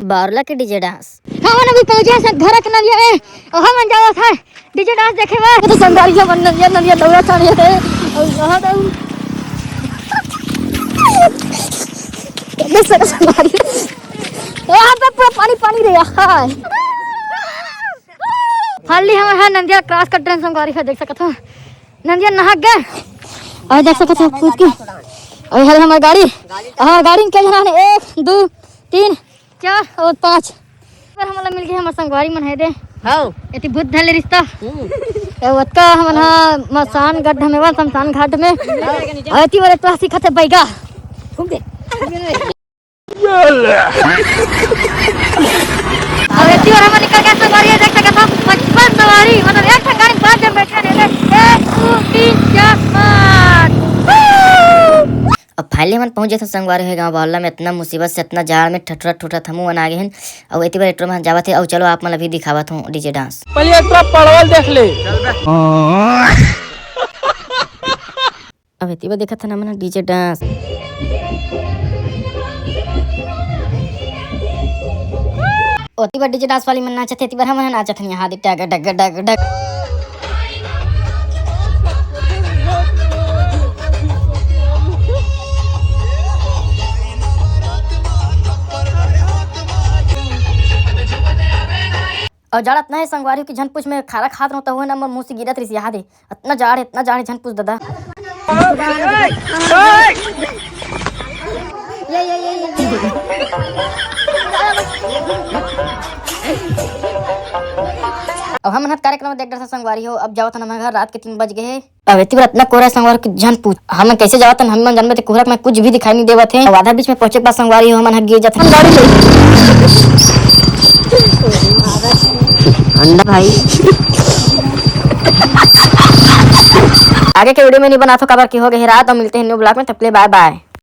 बारला के DJ dance हम अभी पहुंचे से घर के नदिया में और हम जावा था डीजे डांस देखे बा तो संगारिया बन नदिया दौड़ा चढ़े थे और वहां तो देख सके संगारिया वहां पे पूरा पानी पानी रे हाय हाली हम है नदिया क्रॉस कर ट्रेन संगारी है देख सकत हो नदिया नहा गए और देख सकत हो कूद के और है हमारी गाड़ी हां गाड़ी के जना 1 2 3 4 और 5 पर हमला मिल गए हमर संगवारी मन है दे हां एती भूत धले रिश्ता वत्का हमन हा मसान गड्ढ में वा शमशान घाट में एती वाले प्लास्टिक खाते बैगा घूम दे अब एती और हम निकल गए संगवारी देख सकत हो 55 सवारी मतलब एक गाड़ी 5 जन बैठे रहले 1 2 3 4 5 अब फाइनली मन पहुंच गए संगवारी है गांव बावला में। इतना मुसीबत से इतना जाड़ में ठठुरा ठुठा थमू मन आगे हैं और एती बार एट्रो में जावत है। और चलो आप मन अभी दिखावत हूं डीजे डांस। पहले एट्रो पड़वल देख ले अब एती बार देखत ना मन डीजे डांस। ओती बार डीजे डांस वाली मन नाचत है, एती बार हम नाचत हैं यहां डग डग डग डग। और जाड़ इतना है संगवारी की झनपुछ में खारा खात रहता हुआ ना मुंह से गिरत रही याद है। इतना जाड़ झनपुछ दादा। अब हम कार्यक्रम देख रहे संगवारी हो। अब जावत हमारे घर रात के 3 बज गए हैं। अब इतनी बार इतना कोहरा संगवार की झनपुछ हम कैसे जावत हम जन्म कोहरा में कुछ भी दिखाई नहीं देवत है। आधा बीच में पहुंचे के बाद संगवारी हो हम गिर जाते अंडा भाई। आगे के वीडियो में नहीं बना तो कबर की हो गई रात और मिलते हैं न्यू ब्लॉग में। तब के लिए बाय बाय।